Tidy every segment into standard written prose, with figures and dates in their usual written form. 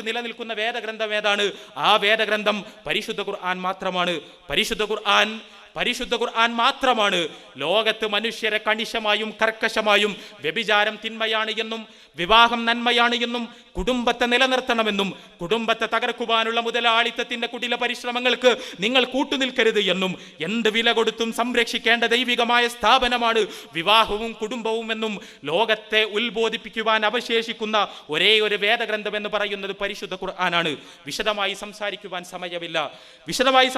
നിലനിൽക്കുന്ന വേദഗ്രന്ഥം ഏതാണ്? ആ വേദഗ്രന്ഥം പരിശുദ്ധ ഖുർആൻ മാത്രമാണ്. പരിശുദ്ധ ഖുർആൻ മാത്രമാണ് ലോകത്ത് മനുഷ്യരെ കണിശമായും കർക്കശമായും വ്യഭിചാരം തിന്മയാണ് എന്നും വിവാഹം നന്മയാണ് എന്നും കുടുംബത്തെ നിലനിർത്തണമെന്നും കുടുംബത്തെ തകർക്കുവാനുള്ള മുതലാളിത്തത്തിന്റെ കുടില പരിശ്രമങ്ങൾക്ക് നിങ്ങൾ കൂട്ടുനിൽക്കരുത് എന്നും എന്ത് വില കൊടുത്തും സംരക്ഷിക്കേണ്ട ദൈവികമായ സ്ഥാപനമാണ് വിവാഹവും കുടുംബവും എന്നും ലോകത്തെ ഉത്ബോധിപ്പിക്കുവാൻ അവശേഷിക്കുന്ന ഒരേ ഒരു വേദഗ്രന്ഥം എന്ന് പറയുന്നത് പരിശുദ്ധ ഖുർആനാണ്. വിശദമായി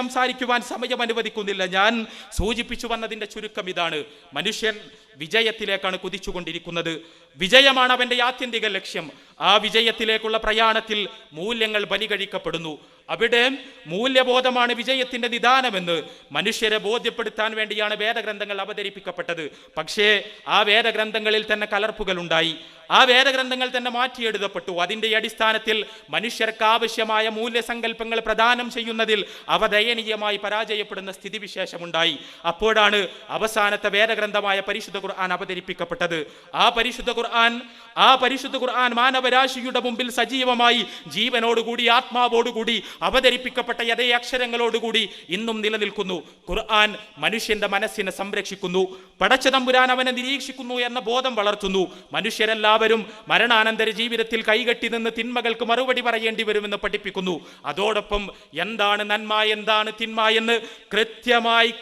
സംസാരിക്കുവാൻ സമയം അനുവദിക്കുന്നില്ല. ഞാൻ സൂചിപ്പിച്ചു വന്നതിന്റെ ചുരുക്കം ഇതാണ്: മനുഷ്യൻ വിജയത്തിലേക്കാണ് കുതിച്ചുകൊണ്ടിരിക്കുന്നത്. വിജയമാണ് അവന്റെ ആത്യന്തിക ലക്ഷ്യം. ആ വിജയത്തിലേക്കുള്ള പ്രയാണത്തിൽ മൂല്യങ്ങൾ ബലികഴിക്കപ്പെടുന്നു. അവിടെ മൂല്യബോധമാണ് വിജയത്തിന്റെ നിദാനമെന്ന് മനുഷ്യരെ ബോധ്യപ്പെടുത്താൻ വേണ്ടിയാണ് വേദഗ്രന്ഥങ്ങൾ അവതരിപ്പിക്കപ്പെട്ടത്. പക്ഷേ ആ വേദഗ്രന്ഥങ്ങളിൽ തന്നെ കലർപ്പുകൾ ഉണ്ടായി. ആ വേദഗ്രന്ഥങ്ങൾ തന്നെ മാറ്റിയെഴുതപ്പെട്ടു. അതിൻ്റെ അടിസ്ഥാനത്തിൽ മനുഷ്യർക്ക് ആവശ്യമായ മൂല്യസങ്കല്പങ്ങൾ പ്രദാനം ചെയ്യുന്നതിൽ അവ ദയനീയമായി പരാജയപ്പെടുന്ന സ്ഥിതിവിശേഷമുണ്ടായി. അപ്പോഴാണ് അവസാനത്തെ വേദഗ്രന്ഥമായ പരിശുദ്ധ ഖുർആൻ അവതരിപ്പിക്കപ്പെട്ടത്. ആ പരിശുദ്ധ ഖുർആൻ മാനവരാശിയുടെ മുമ്പിൽ സജീവമായി ജീവനോടുകൂടി ആത്മാവോടുകൂടി അവതരിപ്പിക്കപ്പെട്ട അതേ അക്ഷരങ്ങളോടുകൂടി ഇന്നും നിലനിൽക്കുന്നു. ഖുർആൻ മനുഷ്യന്റെ മനസ്സിനെ സംരക്ഷിക്കുന്നു. പടച്ചതമ്പുരാൻ അവനെ നിരീക്ഷിക്കുന്നു എന്ന ബോധം വളർത്തുന്നു. മനുഷ്യരെല്ലാവരും മരണാനന്തര ജീവിതത്തിൽ കൈകെട്ടി നിന്ന് തിന്മകൾക്ക് മറുപടി പറയേണ്ടി വരുമെന്ന് പഠിപ്പിക്കുന്നു. അതോടൊപ്പം എന്താണ് നന്മ, എന്താണ് തിന്മ എന്ന്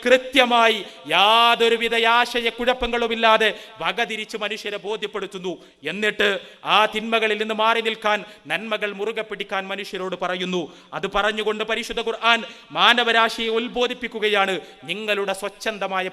കൃത്യമായി യാതൊരുവിധ ആശയക്കുഴപ്പങ്ങളുമില്ലാതെ വകതിരിച്ച് മനുഷ്യരെ ബോധ്യപ്പെടുത്തുന്നു. എന്നിട്ട് ആ തിന്മകളിൽ നിന്ന് മാറി നിൽക്കാൻ, നന്മകൾ മുറുകെ പിടിക്കാൻ മനുഷ്യരോട് പറയുന്നു. അത് പറഞ്ഞുകൊണ്ട് പരിശുദ്ധ ഖുർആൻ മാനവരാശിയെ ഉത്ബോധിപ്പിക്കുകയാണ്. നിങ്ങളുടെ സ്വച്ഛന്തമായ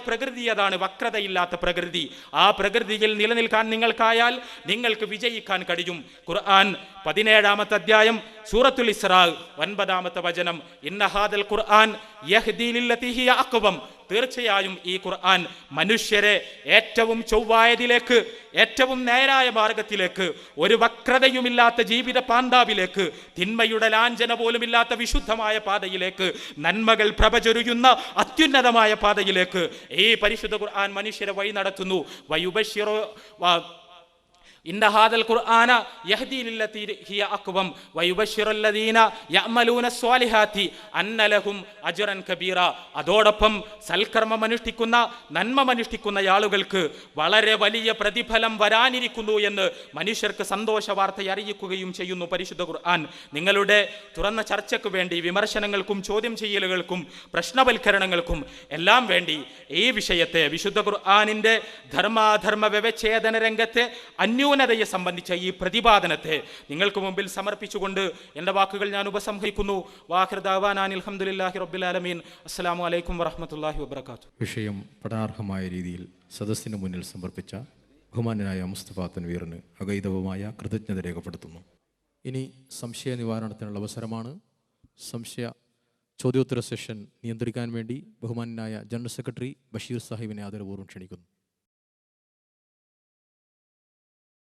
പ്രകൃതി അതാണ്, വക്രതയില്ലാത്ത പ്രകൃതി. ആ പ്രകൃതിയിൽ നിലനിൽക്കാൻ നിങ്ങൾക്കായാൽ നിങ്ങൾക്ക് വിജയിക്കാൻ കഴിയും. ഖുർആൻ 17-ാമത്തെ അധ്യായം സൂറത്തുൽ ഇസ്രാ 9-ാമത്തെ വചനം: ഇന്ന ഹാദൽ ഖുർആൻ യഹ്ദി ലില്ലതി ഹിയ അഖ്വം. തീർച്ചയായും ഈ ഖുർആൻ മനുഷ്യരെ ഏറ്റവും ചൊവ്വായതിലേക്ക്, ഏറ്റവും നേരായ മാർഗത്തിലേക്ക്, ഒരു വക്രതയുമില്ലാത്ത ജീവിത പാന്താവിലേക്ക്, തിന്മയുടെ ലാഞ്ചന പോലുമില്ലാത്ത വിശുദ്ധമായ പാതയിലേക്ക്, നന്മകൾ പ്രഭചൊരിയുന്ന അത്യുന്നതമായ പാതയിലേക്ക് ഈ പരിശുദ്ധ ഖുർആൻ മനുഷ്യരെ വഴി നടത്തുന്നു. വയുബശ്ശിറു ഇന്ന ഹാദൽ ഖുർആന യഹ്ദി ലില്ലതി ഹിയ അഖ്വം വയുബശ്ശിറുല്ലദീന യഅമലൂന സ്വാലിഹാത്തി അന്ന ലഹും അജ്റൻ കബീറ. അതോടൊപ്പം സൽക്കർമ്മമനുഷ്ഠിക്കുന്ന, നന്മമനുഷ്ഠിക്കുന്ന ആളുകൾക്ക് വളരെ വലിയ പ്രതിഫലം വരാനിരിക്കുന്നു എന്ന് മനുഷ്യർക്ക് സന്തോഷ വാർത്ത അറിയിക്കുകയും ചെയ്യുന്നു പരിശുദ്ധ ഖുർആൻ. നിങ്ങളുടെ തുറന്ന ചർച്ചയ്ക്ക് വേണ്ടി, വിമർശനങ്ങൾക്കും ചോദ്യം ചെയ്യലുകൾക്കും പ്രശ്നവൽക്കരണങ്ങൾക്കും എല്ലാം വേണ്ടി ഈ വിഷയത്തെ, വിശുദ്ധ ഖുർആനിന്റെ ധർമാധർമ്മ വ്യവച്ഛേദന രംഗത്തെ ന്യൂനതയെ സംബന്ധിച്ച ഈ പ്രതിപാദനത്തെ നിങ്ങൾക്ക് മുമ്പിൽ സമർപ്പിച്ചുകൊണ്ട് എൻ്റെ വാക്കുകൾ ഞാൻ ഉപസംഹരിക്കുന്നു. വാഖിർ ദഅ്വാനാ അൽഹംദുലില്ലാഹി റബ്ബിൽ ആലമീൻ. അസ്സലാമു അലൈക്കും വറഹ്മത്തുള്ളാഹി വബറകാതുഹു. വിഷയം പഠനാർഹമായ രീതിയിൽ സദസ്സിന് മുന്നിൽ സമർപ്പിച്ച ബഹുമാന്യനായ മുസ്തഫ തൻവീറിന് അഗൈതവമായ കൃതജ്ഞത രേഖപ്പെടുത്തുന്നു. ഇനി സംശയ നിവാരണത്തിനുള്ള അവസരമാണ്. ചോദ്യോത്തര സെഷൻ നിയന്ത്രിക്കാൻ വേണ്ടി ബഹുമാന്യനായ ജനറൽ സെക്രട്ടറി ബഷീർ സാഹിബിനെ ആദരപൂർവ്വം ക്ഷണിക്കുന്നു.